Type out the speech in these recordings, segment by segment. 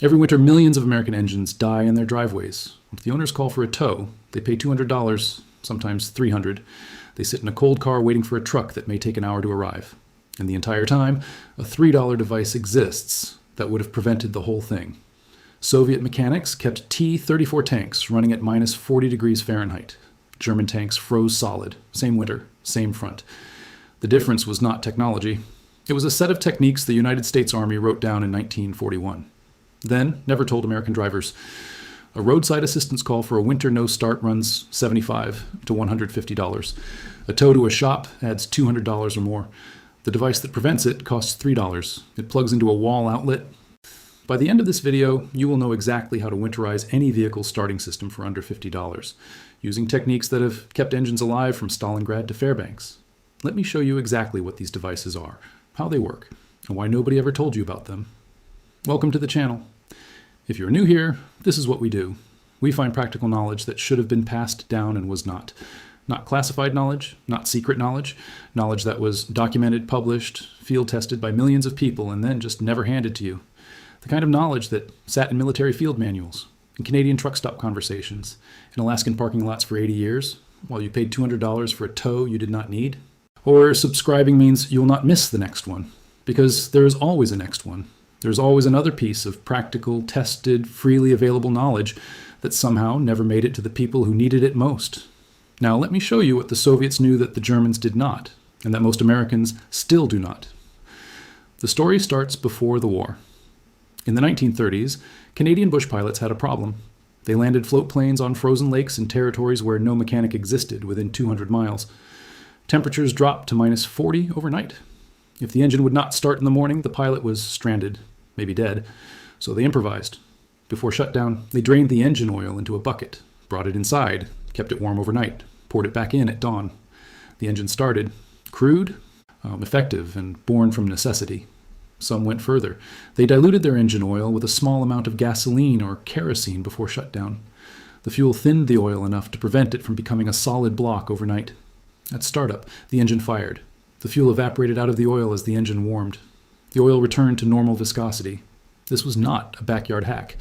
Every winter, millions of American engines die in their driveways. If the owners call for a tow, they pay $200, sometimes $300. They sit in a cold car waiting for a truck that may take an hour to arrive. And the entire time, a $3 device exists that would have prevented the whole thing. Soviet mechanics kept T-34 tanks running at minus 40 degrees Fahrenheit. German tanks froze solid, same winter, same front. The difference was not technology. It was a set of techniques the United States Army wrote down in 1941. Then, never told American drivers. A roadside assistance call for a winter no start runs $75 to $150. A tow to a shop adds $200 or more. The device that prevents it costs $3. It plugs into a wall outlet. By the end of this video, you will know exactly how to winterize any vehicle's starting system for under $50, using techniques that have kept engines alive from Stalingrad to Fairbanks. Let me show you exactly what these devices are, how they work, and why nobody ever told you about them. Welcome to the channel. If you're new here, this is what we do. We find practical knowledge that should have been passed down and was not. Not classified knowledge, not secret knowledge, knowledge that was documented, published, field tested by millions of people and then just never handed to you. The kind of knowledge that sat in military field manuals, in Canadian truck stop conversations, in Alaskan parking lots for 80 years, while you paid $200 for a tow you did not need. Or subscribing means you'll not miss the next one, because there is always a next one. There's always another piece of practical, tested, freely available knowledge that somehow never made it to the people who needed it most. Now let me show you what the Soviets knew that the Germans did not, and that most Americans still do not. The story starts before the war. In the 1930s, Canadian bush pilots had a problem. They landed float planes on frozen lakes in territories where no mechanic existed within 200 miles. Temperatures dropped to minus 40 overnight. If the engine would not start in the morning, the pilot was stranded, maybe dead, so they improvised. Before shutdown, they drained the engine oil into a bucket, brought it inside, kept it warm overnight, poured it back in at dawn. The engine started. Crude, effective, and born from necessity. Some went further. They diluted their engine oil with a small amount of gasoline or kerosene before shutdown. The fuel thinned the oil enough to prevent it from becoming a solid block overnight. At startup, the engine fired. The fuel evaporated out of the oil as the engine warmed. The oil returned to normal viscosity. This was not a backyard hack.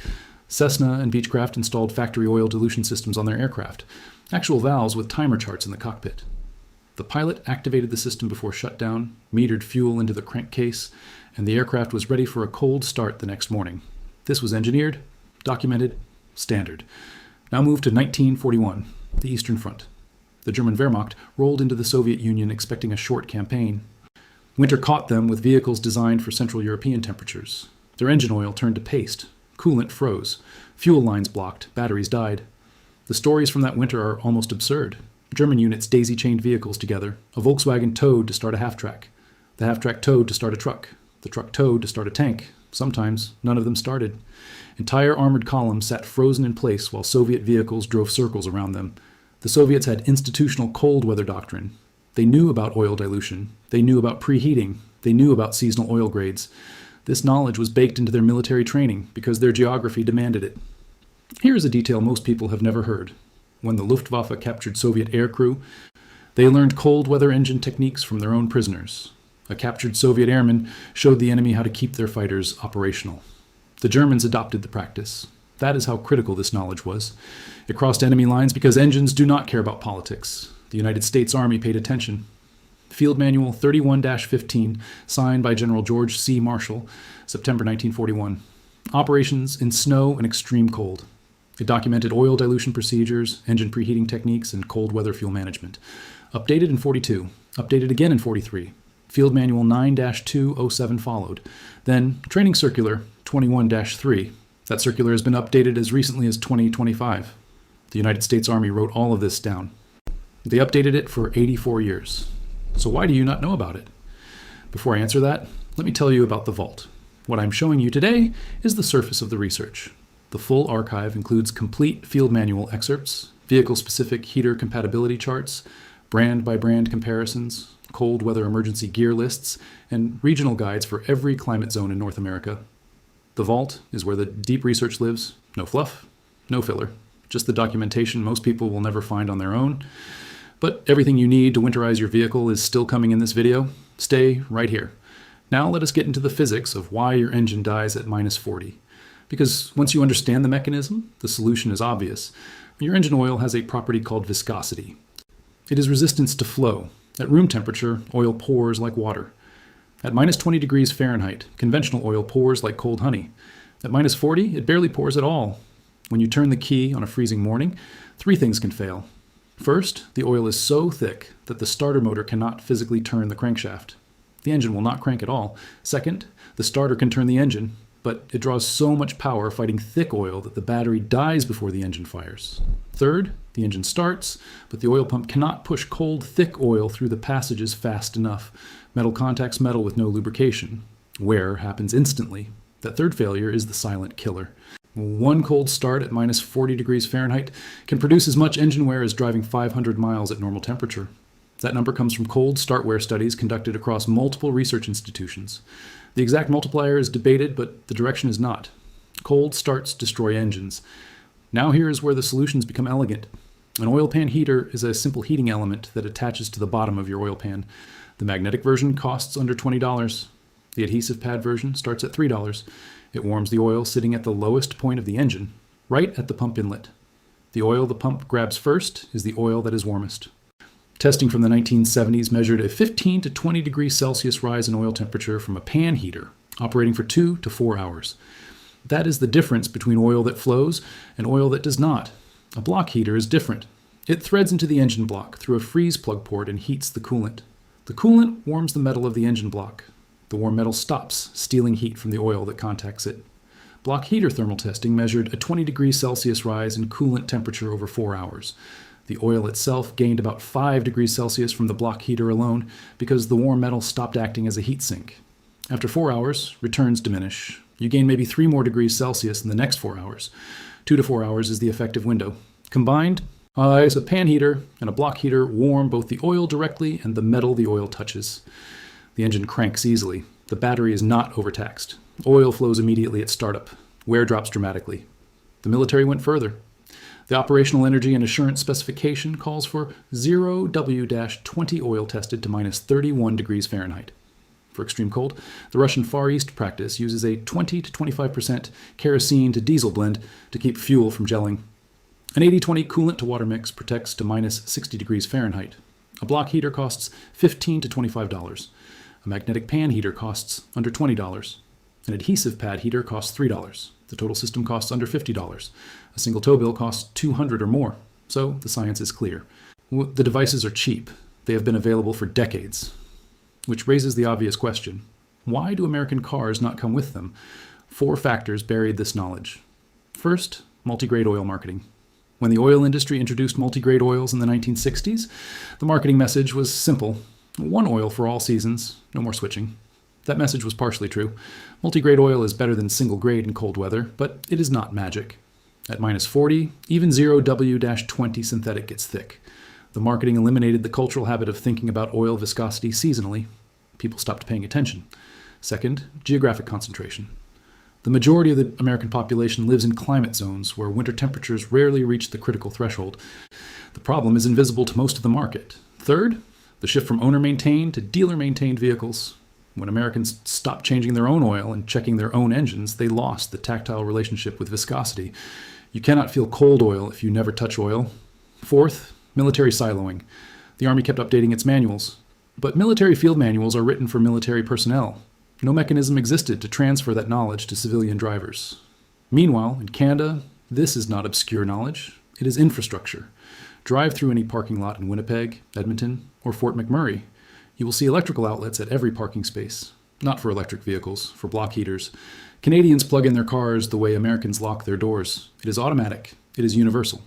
Cessna and Beechcraft installed factory oil dilution systems on their aircraft, actual valves with timer charts in the cockpit. The pilot activated the system before shutdown, metered fuel into the crankcase, and the aircraft was ready for a cold start the next morning. This was engineered, documented, standard. Now move to 1941, the Eastern Front. The German Wehrmacht rolled into the Soviet Union expecting a short campaign. Winter caught them with vehicles designed for Central European temperatures. Their engine oil turned to paste. Coolant froze. Fuel lines blocked. Batteries died. The stories from that winter are almost absurd. German units daisy-chained vehicles together. A Volkswagen towed to start a half-track. The half-track towed to start a truck. The truck towed to start a tank. Sometimes none of them started. Entire armored columns sat frozen in place while Soviet vehicles drove circles around them. The Soviets had institutional cold weather doctrine. They knew about oil dilution. They knew about preheating. They knew about seasonal oil grades. This knowledge was baked into their military training because their geography demanded it. Here is a detail most people have never heard. When the Luftwaffe captured Soviet aircrew, they learned cold weather engine techniques from their own prisoners. A captured Soviet airman showed the enemy how to keep their fighters operational. The Germans adopted the practice. That is how critical this knowledge was. It crossed enemy lines because engines do not care about politics. The United States Army paid attention. Field Manual 31-15, signed by General George C. Marshall, September 1941. Operations in snow and extreme cold. It documented oil dilution procedures, engine preheating techniques, and cold weather fuel management. Updated in 42. Updated again in 43. Field Manual 9-207 followed. Then Training Circular 21-3. That circular has been updated as recently as 2025. The United States Army wrote all of this down. They updated it for 84 years. So why do you not know about it? Before I answer that, let me tell you about the vault. What I'm showing you today is the surface of the research. The full archive includes complete field manual excerpts, vehicle-specific heater compatibility charts, brand-by-brand comparisons, cold weather emergency gear lists, and regional guides for every climate zone in North America. The vault is where the deep research lives. No fluff, no filler. Just the documentation most people will never find on their own. But everything you need to winterize your vehicle is still coming in this video. Stay right here. Now let us get into the physics of why your engine dies at minus 40. Because once you understand the mechanism, the solution is obvious. Your engine oil has a property called viscosity. It is resistance to flow. At room temperature, oil pours like water. At minus 20 degrees Fahrenheit, conventional oil pours like cold honey. At minus 40, it barely pours at all. When you turn the key on a freezing morning, 3 things can fail. First, the oil is so thick that the starter motor cannot physically turn the crankshaft. The engine will not crank at all. Second, the starter can turn the engine, but it draws so much power fighting thick oil that the battery dies before the engine fires. Third, the engine starts, but the oil pump cannot push cold, thick oil through the passages fast enough. Metal contacts metal with no lubrication. Wear happens instantly. That third failure is the silent killer. One cold start at minus 40 degrees Fahrenheit can produce as much engine wear as driving 500 miles at normal temperature. That number comes from cold start wear studies conducted across multiple research institutions. The exact multiplier is debated, but the direction is not. Cold starts destroy engines. Now here is where the solutions become elegant. An oil pan heater is a simple heating element that attaches to the bottom of your oil pan. The magnetic version costs under $20. The adhesive pad version starts at $3. It warms the oil sitting at the lowest point of the engine, right at the pump inlet. The oil the pump grabs first is the oil that is warmest. Testing from the 1970s measured a 15 to 20 degrees Celsius rise in oil temperature from a pan heater, operating for 2 to 4 hours. That is the difference between oil that flows and oil that does not. A block heater is different. It threads into the engine block through a freeze plug port and heats the coolant. The coolant warms the metal of the engine block. The warm metal stops, stealing heat from the oil that contacts it. Block heater thermal testing measured a 20 degrees Celsius rise in coolant temperature over 4 hours. The oil itself gained about 5 degrees Celsius from the block heater alone because the warm metal stopped acting as a heat sink. After 4 hours, returns diminish. You gain maybe 3 more degrees Celsius in the next 4 hours. 2 to 4 hours is the effective window. Combined, a pan heater and a block heater warm both the oil directly and the metal the oil touches. The engine cranks easily. The battery is not overtaxed. Oil flows immediately at startup. Wear drops dramatically. The military went further. The operational energy and assurance specification calls for 0W-20 oil tested to minus 31 degrees Fahrenheit. For extreme cold, the Russian Far East practice uses a 20 to 25% kerosene to diesel blend to keep fuel from gelling. An 80-20 coolant to water mix protects to minus 60 degrees Fahrenheit. A block heater costs $15 to $25. A magnetic pan heater costs under $20. An adhesive pad heater costs $3. The total system costs under $50. A single tow bill costs $200 or more. So the science is clear. The devices are cheap. They have been available for decades. Which raises the obvious question. Why do American cars not come with them? 4 factors buried this knowledge. First, multi-grade oil marketing. When the oil industry introduced multi-grade oils in the 1960s, the marketing message was simple. One oil for all seasons, no more switching. That message was partially true. Multi-grade oil is better than single grade in cold weather, but it is not magic. At minus 40, even 0W-20 synthetic gets thick. The marketing eliminated the cultural habit of thinking about oil viscosity seasonally. People stopped paying attention. Second, geographic concentration. The majority of the American population lives in climate zones where winter temperatures rarely reach the critical threshold. The problem is invisible to most of the market. Third, the shift from owner-maintained to dealer-maintained vehicles. When Americans stopped changing their own oil and checking their own engines, they lost the tactile relationship with viscosity. You cannot feel cold oil if you never touch oil. Fourth, military siloing. The Army kept updating its manuals. But military field manuals are written for military personnel. No mechanism existed to transfer that knowledge to civilian drivers. Meanwhile, in Canada, this is not obscure knowledge. It is infrastructure. Drive through any parking lot in Winnipeg, Edmonton, or Fort McMurray. You will see electrical outlets at every parking space. Not for electric vehicles, for block heaters. Canadians plug in their cars the way Americans lock their doors. It is automatic. It is universal.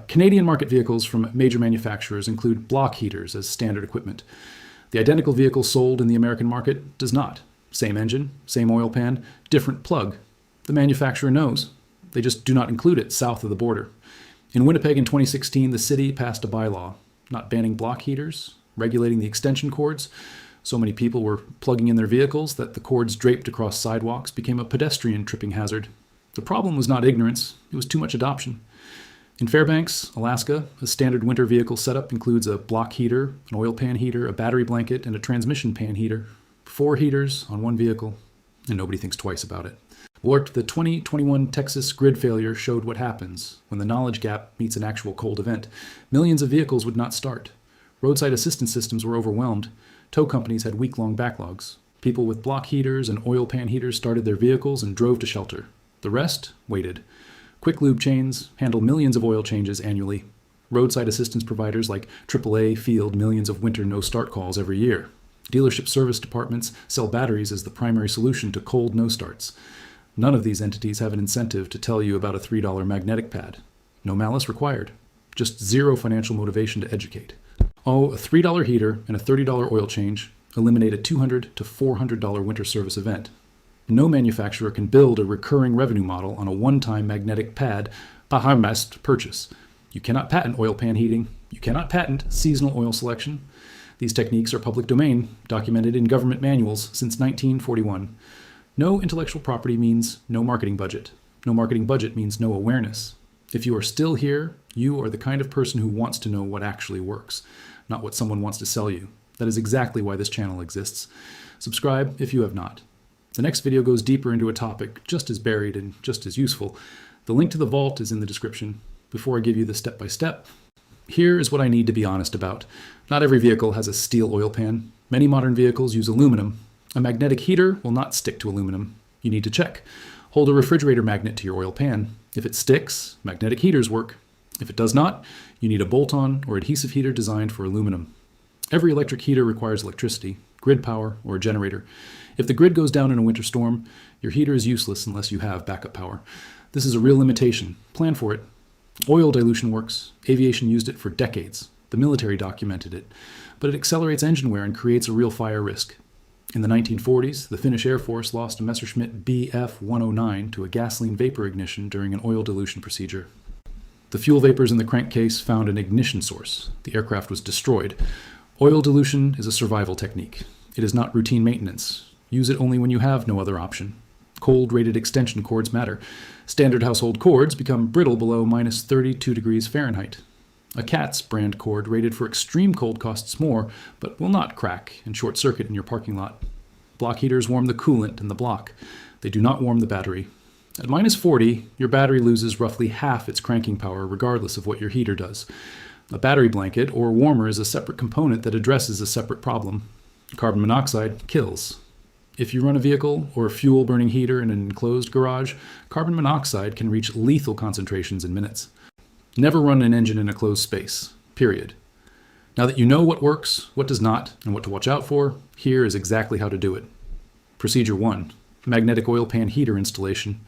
Canadian market vehicles from major manufacturers include block heaters as standard equipment. The identical vehicle sold in the American market does not. Same engine, same oil pan, different plug. The manufacturer knows. They just do not include it south of the border. In Winnipeg in 2016, the city passed a bylaw, not banning block heaters, regulating the extension cords. So many people were plugging in their vehicles that the cords draped across sidewalks became a pedestrian tripping hazard. The problem was not ignorance, it was too much adoption. In Fairbanks, Alaska, a standard winter vehicle setup includes a block heater, an oil pan heater, a battery blanket, and a transmission pan heater. 4 heaters on one vehicle, and nobody thinks twice about it. Or the 2021 Texas grid failure showed what happens when the knowledge gap meets an actual cold event. Millions of vehicles would not start. Roadside assistance systems were overwhelmed. Tow companies had week-long backlogs. People with block heaters and oil pan heaters started their vehicles and drove to shelter. The rest waited. Quick lube chains handle millions of oil changes annually. Roadside assistance providers like AAA field millions of winter no-start calls every year. Dealership service departments sell batteries as the primary solution to cold no-starts. None of these entities have an incentive to tell you about a $3 magnetic pad. No malice required. Just zero financial motivation to educate. Oh, a $3 heater and a $30 oil change eliminate a $200 to $400 winter service event. No manufacturer can build a recurring revenue model on a one-time magnetic pad Bahamast purchase. You cannot patent oil pan heating. You cannot patent seasonal oil selection. These techniques are public domain, documented in government manuals since 1941. No intellectual property means no marketing budget. No marketing budget means no awareness. If you are still here, you are the kind of person who wants to know what actually works, not what someone wants to sell you. That is exactly why this channel exists. Subscribe if you have not. The next video goes deeper into a topic just as buried and just as useful. The link to the vault is in the description. Before I give you the step-by-step, here is what I need to be honest about. Not every vehicle has a steel oil pan. Many modern vehicles use aluminum. A magnetic heater will not stick to aluminum. You need to check. Hold a refrigerator magnet to your oil pan. If it sticks, magnetic heaters work. If it does not, you need a bolt-on or adhesive heater designed for aluminum. Every electric heater requires electricity, grid power, or a generator. If the grid goes down in a winter storm, your heater is useless unless you have backup power. This is a real limitation. Plan for it. Oil dilution works. Aviation used it for decades. The military documented it. But it accelerates engine wear and creates a real fire risk. In the 1940s, the Finnish Air Force lost a Messerschmitt Bf-109 to a gasoline vapor ignition during an oil dilution procedure. The fuel vapors in the crankcase found an ignition source. The aircraft was destroyed. Oil dilution is a survival technique. It is not routine maintenance. Use it only when you have no other option. Cold-rated extension cords matter. Standard household cords become brittle below minus 32 degrees Fahrenheit. A Cat's brand cord rated for extreme cold costs more, but will not crack and short circuit in your parking lot. Block heaters warm the coolant in the block. They do not warm the battery. At minus 40, your battery loses roughly half its cranking power regardless of what your heater does. A battery blanket or warmer is a separate component that addresses a separate problem. Carbon monoxide kills. If you run a vehicle or a fuel-burning heater in an enclosed garage, carbon monoxide can reach lethal concentrations in minutes. Never run an engine in a closed space, period. Now that you know what works, what does not, and what to watch out for, here is exactly how to do it. Procedure 1. Magnetic oil pan heater installation.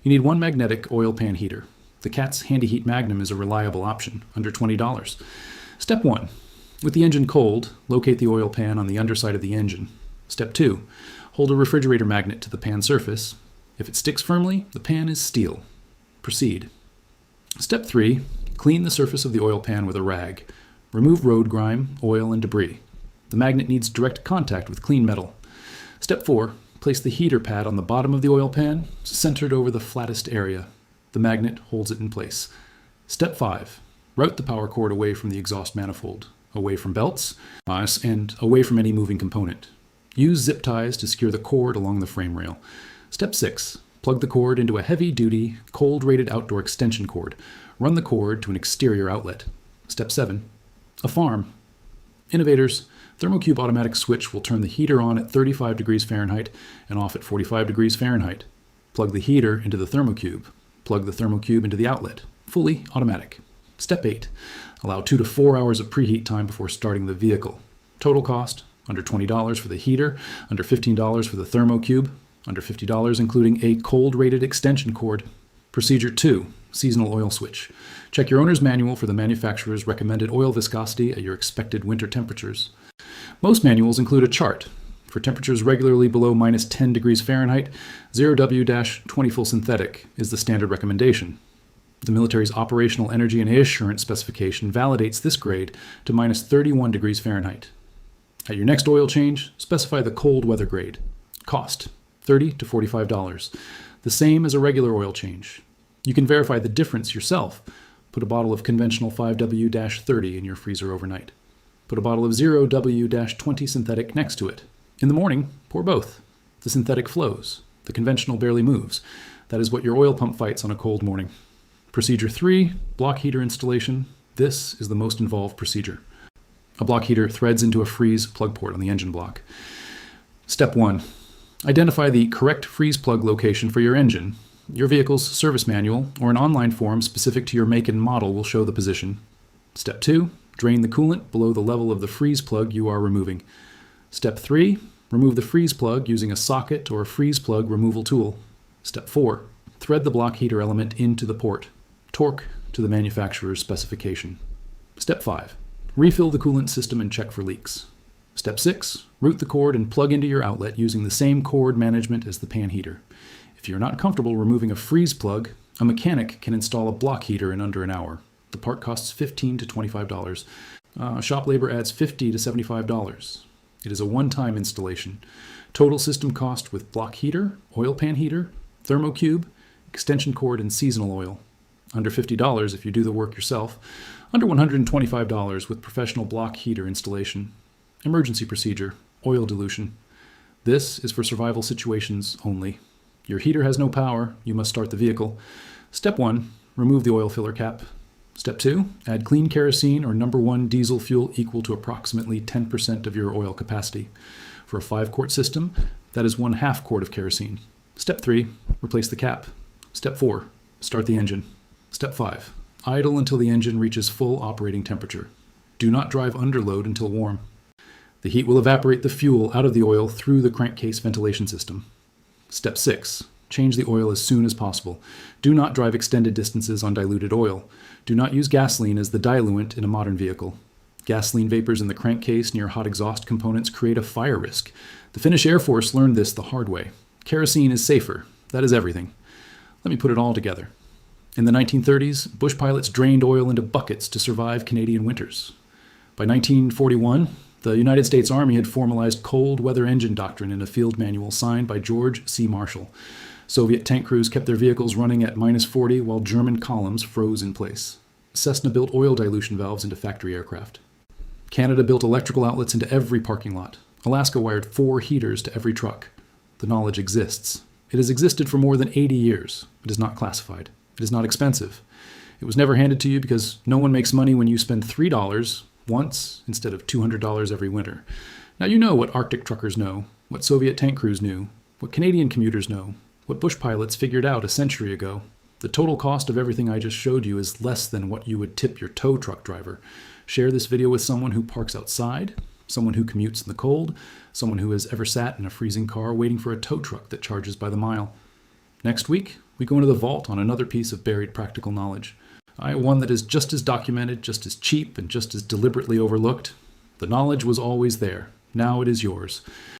You need one magnetic oil pan heater. The Cat's Handy Heat Magnum is a reliable option, under $20. Step 1. With the engine cold, locate the oil pan on the underside of the engine. Step 2. Hold a refrigerator magnet to the pan surface. If it sticks firmly, the pan is steel. Proceed. Step 3. Clean the surface of the oil pan with a rag. Remove road grime, oil, and debris. The magnet needs direct contact with clean metal. Step 4. Place the heater pad on the bottom of the oil pan, centered over the flattest area. The magnet holds it in place. Step 5. Route the power cord away from the exhaust manifold, away from belts, and away from any moving component. Use zip ties to secure the cord along the frame rail. Step 6. Plug the cord into a heavy-duty, cold-rated outdoor extension cord. Run the cord to an exterior outlet. Step 7. A farm. Innovators, Thermocube automatic switch will turn the heater on at 35 degrees Fahrenheit and off at 45 degrees Fahrenheit. Plug the heater into the thermocube. Plug the thermocube into the outlet. Fully automatic. Step 8. Allow 2 to 4 hours of preheat time before starting the vehicle. Total cost, under $20 for the heater, under $15 for the thermocube, under $50 including a cold-rated extension cord. Procedure 2. Seasonal oil switch. Check your owner's manual for the manufacturer's recommended oil viscosity at your expected winter temperatures. Most manuals include a chart. For temperatures regularly below minus 10 degrees Fahrenheit, 0W-20 full synthetic is the standard recommendation. The military's Operational Energy and Assurance specification validates this grade to minus 31 degrees Fahrenheit. At your next oil change, specify the cold weather grade. Cost, $30 to $45. The same as a regular oil change. You can verify the difference yourself. Put a bottle of conventional 5W-30 in your freezer overnight. Put a bottle of 0W-20 synthetic next to it. In the morning, pour both. The synthetic flows. The conventional barely moves. That is what your oil pump fights on a cold morning. Procedure 3, block heater installation. This is the most involved procedure. A block heater threads into a freeze plug port on the engine block. Step 1. Identify the correct freeze plug location for your engine. Your vehicle's service manual or an online form specific to your make and model will show the position. Step 2. Drain the coolant below the level of the freeze plug you are removing. Step 3. Remove the freeze plug using a socket or a freeze plug removal tool. Step 4. Thread the block heater element into the port. Torque to the manufacturer's specification. Step 5. Refill the coolant system and check for leaks. Step 6. Route the cord and plug into your outlet using the same cord management as the pan heater. If you're not comfortable removing a freeze plug, a mechanic can install a block heater in under an hour. The part costs $15 to $25. Shop labor adds $50 to $75. It is a one-time installation. Total system cost with block heater, oil pan heater, thermocube, extension cord, and seasonal oil. Under $50 if you do the work yourself. Under $125 with professional block heater installation. Emergency procedure, oil dilution. This is for survival situations only. Your heater has no power, you must start the vehicle. Step 1, remove the oil filler cap. Step 2, add clean kerosene or number 1 diesel fuel equal to approximately 10% of your oil capacity. For a 5-quart system, that is 1/2 quart of kerosene. Step 3, replace the cap. Step 4, start the engine. Step 5, idle until the engine reaches full operating temperature. Do not drive under load until warm. The heat will evaporate the fuel out of the oil through the crankcase ventilation system. Step 6, change the oil as soon as possible. Do not drive extended distances on diluted oil. Do not use gasoline as the diluent in a modern vehicle. Gasoline vapors in the crankcase near hot exhaust components create a fire risk. The Finnish Air Force learned this the hard way. Kerosene is safer. That is everything. Let me put it all together. In the 1930s, bush pilots drained oil into buckets to survive Canadian winters. By 1941, the United States Army had formalized cold weather engine doctrine in a field manual signed by George C. Marshall. Soviet tank crews kept their vehicles running at -40 while German columns froze in place. Cessna built oil dilution valves into factory aircraft. Canada built electrical outlets into every parking lot. Alaska wired 4 heaters to every truck. The knowledge exists. It has existed for more than 80 years. It is not classified. It is not expensive. It was never handed to you because no one makes money when you spend $3 once instead of $200 every winter. Now you know what Arctic truckers know, what Soviet tank crews knew, what Canadian commuters know, what bush pilots figured out a century ago. The total cost of everything I just showed you is less than what you would tip your tow truck driver. Share this video with someone who parks outside, someone who commutes in the cold, someone who has ever sat in a freezing car waiting for a tow truck that charges by the mile. Next week, we go into the vault on another piece of buried practical knowledge. One that is just as documented, just as cheap, and just as deliberately overlooked. The knowledge was always there. Now it is yours.